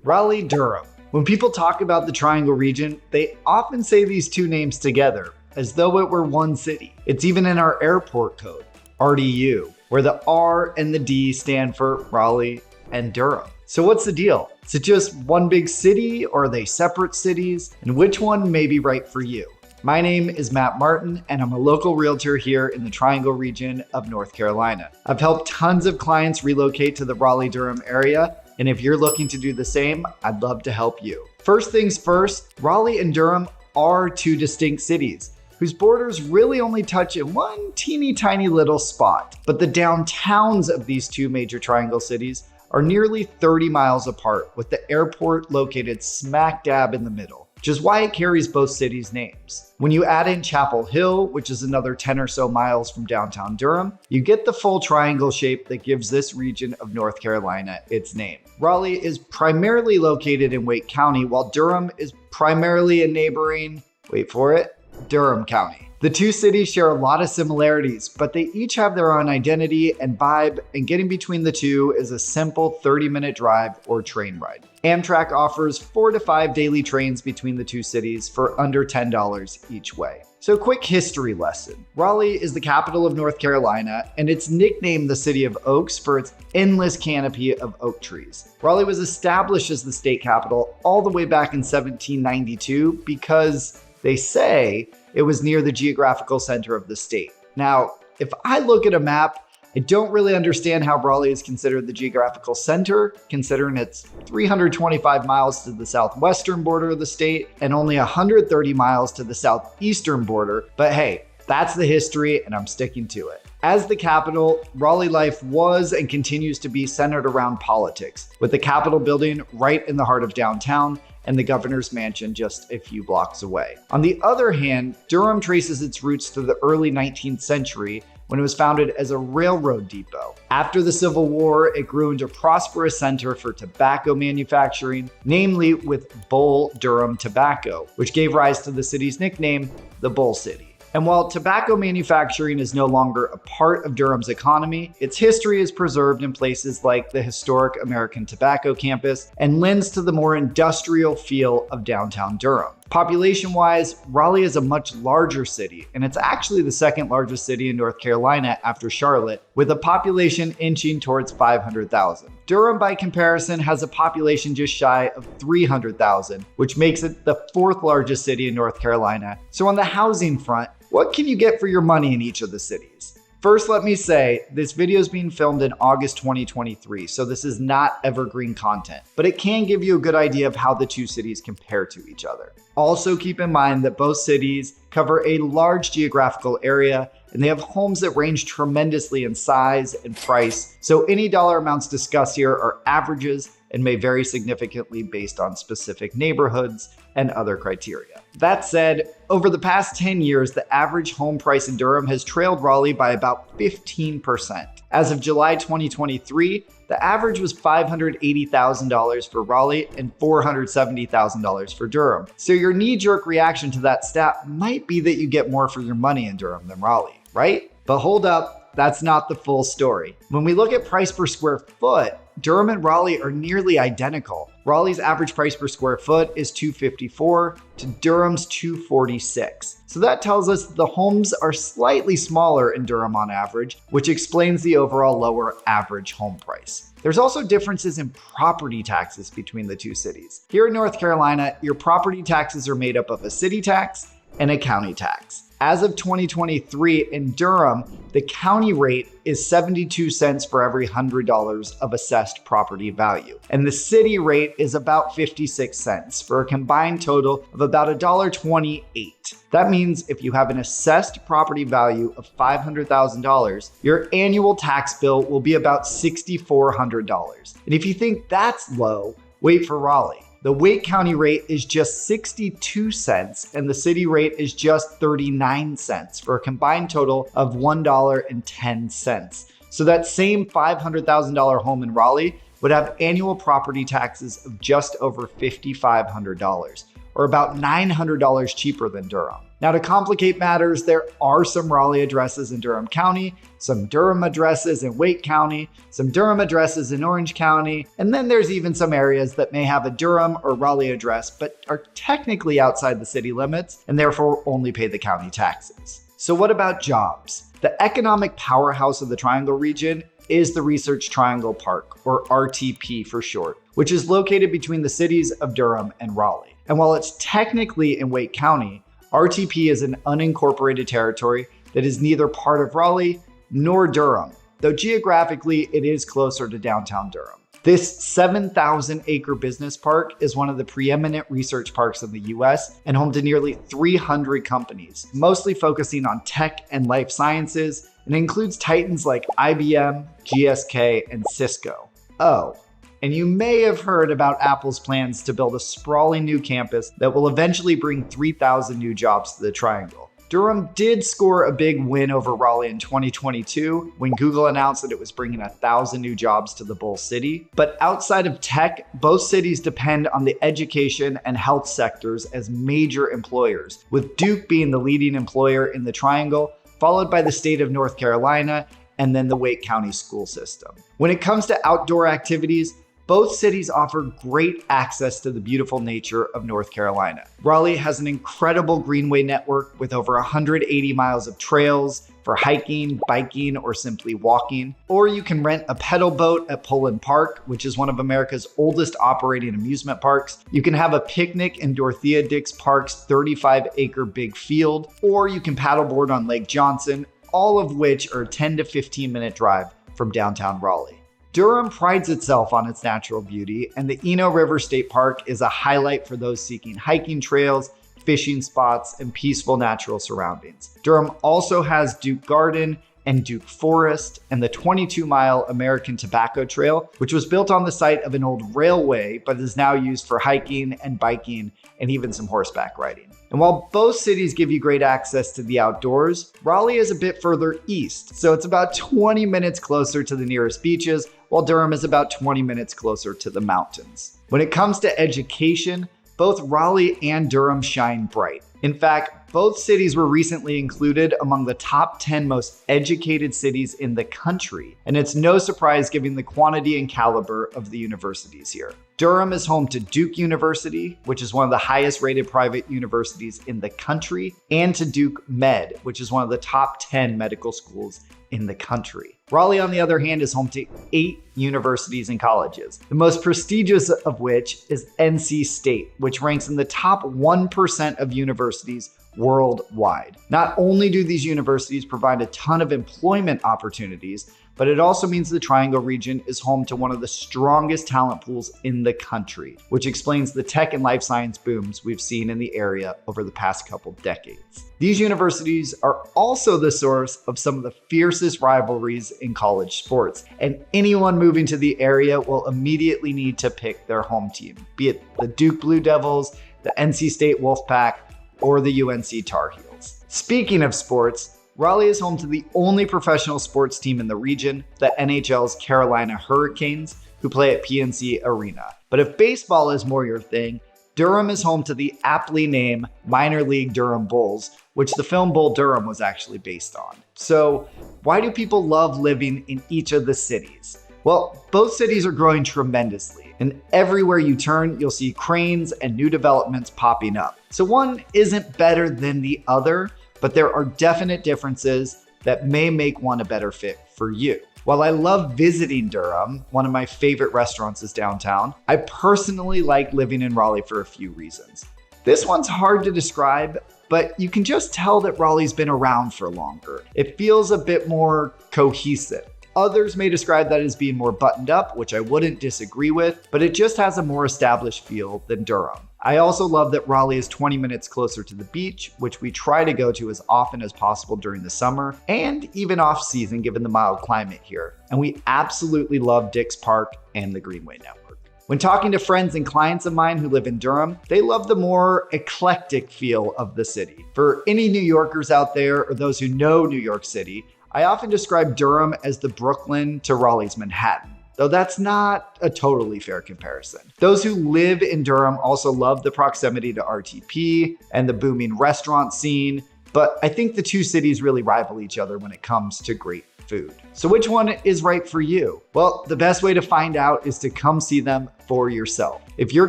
Raleigh Durham. When people talk about the Triangle region, they often say these two names together, as though it were one city. It's even in our airport code, RDU, where the R and the D stand for Raleigh and Durham. So what's the deal? Is it just one big city, or are they separate cities? And which one may be right for you? My name is Matt Martin, and I'm a local realtor here in the Triangle region of North Carolina. I've helped tons of clients relocate to the Raleigh Durham area, and if you're looking to do the same, I'd love to help you. First things first, Raleigh and Durham are two distinct cities whose borders really only touch in one teeny tiny little spot. But the downtowns of these two major triangle cities are nearly 30 miles apart, with the airport located smack dab in the middle, which is why it carries both cities' names. When you add in Chapel Hill, which is another 10 or so miles from downtown Durham, you get the full triangle shape that gives this region of North Carolina its name. Raleigh is primarily located in Wake County, while Durham is primarily in neighboring, wait for it, Durham County. The two cities share a lot of similarities, but they each have their own identity and vibe, and getting between the two is a simple 30-minute drive or train ride. Amtrak offers 4 to 5 daily trains between the two cities for under $10 each way. So quick history lesson. Raleigh is the capital of North Carolina, and it's nicknamed the City of Oaks for its endless canopy of oak trees. Raleigh was established as the state capital all the way back in 1792 because they say it was near the geographical center of the state. Now, if I look at a map, I don't really understand how Raleigh is considered the geographical center, considering it's 325 miles to the southwestern border of the state and only 130 miles to the southeastern border. But hey, that's the history, and I'm sticking to it. As the capital, Raleigh life was and continues to be centered around politics, with the Capitol building right in the heart of downtown and the governor's mansion just a few blocks away. On the other hand, Durham traces its roots to the early 19th century when it was founded as a railroad depot. After the Civil War, it grew into a prosperous center for tobacco manufacturing, namely with Bull Durham tobacco, which gave rise to the city's nickname, the Bull City. And while tobacco manufacturing is no longer a part of Durham's economy, its history is preserved in places like the historic American Tobacco campus and lends to the more industrial feel of downtown Durham. Population-wise, Raleigh is a much larger city, and it's actually the second largest city in North Carolina after Charlotte, with a population inching towards 500,000. Durham, by comparison, has a population just shy of 300,000, which makes it the fourth largest city in North Carolina. So on the housing front, what can you get for your money in each of the cities? First, let me say, this video is being filmed in August 2023, so this is not evergreen content, but it can give you a good idea of how the two cities compare to each other. Also keep in mind that both cities cover a large geographical area, and they have homes that range tremendously in size and price, so any dollar amounts discussed here are averages and may vary significantly based on specific neighborhoods and other criteria. That said, over the past 10 years, the average home price in Durham has trailed Raleigh by about 15%. As of July 2023, the average was $580,000 for Raleigh and $470,000 for Durham. So your knee-jerk reaction to that stat might be that you get more for your money in Durham than Raleigh, right? But hold up, that's not the full story. When we look at price per square foot, Durham and Raleigh are nearly identical. Raleigh's average price per square foot is $254 to Durham's $246. So that tells us the homes are slightly smaller in Durham on average, which explains the overall lower average home price. There's also differences in property taxes between the two cities. Here in North Carolina, your property taxes are made up of a city tax and a county tax. As of 2023 in Durham, the county rate is 72 cents for every $100 of assessed property value. And the city rate is about 56 cents for a combined total of about $1.28. That means if you have an assessed property value of $500,000, your annual tax bill will be about $6,400. And if you think that's low, wait for Raleigh. The Wake County rate is just 62 cents and the city rate is just 39 cents for a combined total of $1.10. So that same $500,000 home in Raleigh would have annual property taxes of just over $5,500, or about $900 cheaper than Durham. Now, to complicate matters, there are some Raleigh addresses in Durham County, some Durham addresses in Wake County, some Durham addresses in Orange County, and then there's even some areas that may have a Durham or Raleigh address but are technically outside the city limits and therefore only pay the county taxes. So what about jobs? The economic powerhouse of the Triangle region is the Research Triangle Park, or RTP for short, which is located between the cities of Durham and Raleigh. And while it's technically in Wake County, RTP is an unincorporated territory that is neither part of Raleigh nor Durham, though geographically it is closer to downtown Durham. This 7,000-acre business park is one of the preeminent research parks in the US and home to nearly 300 companies, mostly focusing on tech and life sciences, and includes titans like IBM, GSK, and Cisco. Oh, and you may have heard about Apple's plans to build a sprawling new campus that will eventually bring 3,000 new jobs to the Triangle. Durham did score a big win over Raleigh in 2022 when Google announced that it was bringing 1,000 new jobs to the Bull City. But outside of tech, both cities depend on the education and health sectors as major employers, with Duke being the leading employer in the Triangle, followed by the state of North Carolina and then the Wake County school system. When it comes to outdoor activities, both cities offer great access to the beautiful nature of North Carolina. Raleigh has an incredible greenway network with over 180 miles of trails for hiking, biking, or simply walking. Or you can rent a pedal boat at Poland Park, which is one of America's oldest operating amusement parks. You can have a picnic in Dorothea Dix Park's 35-acre big field, or you can paddleboard on Lake Johnson, all of which are a 10 to 15-minute drive from downtown Raleigh. Durham prides itself on its natural beauty, and the Eno River State Park is a highlight for those seeking hiking trails, fishing spots, and peaceful natural surroundings. Durham also has Duke Garden and Duke Forest and the 22-mile American Tobacco Trail, which was built on the site of an old railway, but is now used for hiking and biking and even some horseback riding. And while both cities give you great access to the outdoors, Raleigh is a bit further east, so it's about 20 minutes closer to the nearest beaches, while Durham is about 20 minutes closer to the mountains. When it comes to education, both Raleigh and Durham shine bright. In fact, both cities were recently included among the top 10 most educated cities in the country, and it's no surprise given the quantity and caliber of the universities here. Durham is home to Duke University, which is one of the highest rated private universities in the country, and to Duke Med, which is one of the top 10 medical schools in the country. Raleigh, on the other hand, is home to 8 universities and colleges, the most prestigious of which is NC State, which ranks in the top 1% of universities worldwide. Not only do these universities provide a ton of employment opportunities, but it also means the Triangle region is home to one of the strongest talent pools in the country, which explains the tech and life science booms we've seen in the area over the past couple decades. These universities are also the source of some of the fiercest rivalries in college sports, and anyone moving to the area will immediately need to pick their home team, be it the Duke Blue Devils, the NC State Wolfpack, or the UNC Tar Heels. Speaking of sports, Raleigh is home to the only professional sports team in the region, the NHL's Carolina Hurricanes, who play at PNC Arena. But if baseball is more your thing, Durham is home to the aptly named minor league Durham Bulls, which the film Bull Durham was actually based on. So why do people love living in each of the cities? Well, both cities are growing tremendously, and everywhere you turn, you'll see cranes and new developments popping up. So one isn't better than the other, but there are definite differences that may make one a better fit for you. While I love visiting Durham, one of my favorite restaurants is downtown, I personally like living in Raleigh for a few reasons. This one's hard to describe, but you can just tell that Raleigh's been around for longer. It feels a bit more cohesive. Others may describe that as being more buttoned up, which I wouldn't disagree with, but it just has a more established feel than Durham. I also love that Raleigh is 20 minutes closer to the beach, which we try to go to as often as possible during the summer and even off season given the mild climate here. And we absolutely love Dix Park and the Greenway Network. When talking to friends and clients of mine who live in Durham, they love the more eclectic feel of the city. For any New Yorkers out there or those who know New York City, I often describe Durham as the Brooklyn to Raleigh's Manhattan. though that's not a totally fair comparison. Those who live in Durham also love the proximity to RTP and the booming restaurant scene, but I think the two cities really rival each other when it comes to great food. So which one is right for you? Well, the best way to find out is to come see them for yourself. If you're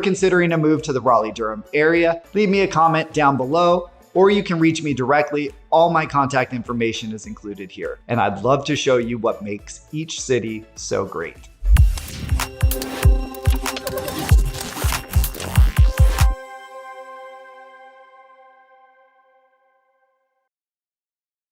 considering a move to the Raleigh Durham area, leave me a comment down below, or you can reach me directly. All my contact information is included here, and I'd love to show you what makes each city so great.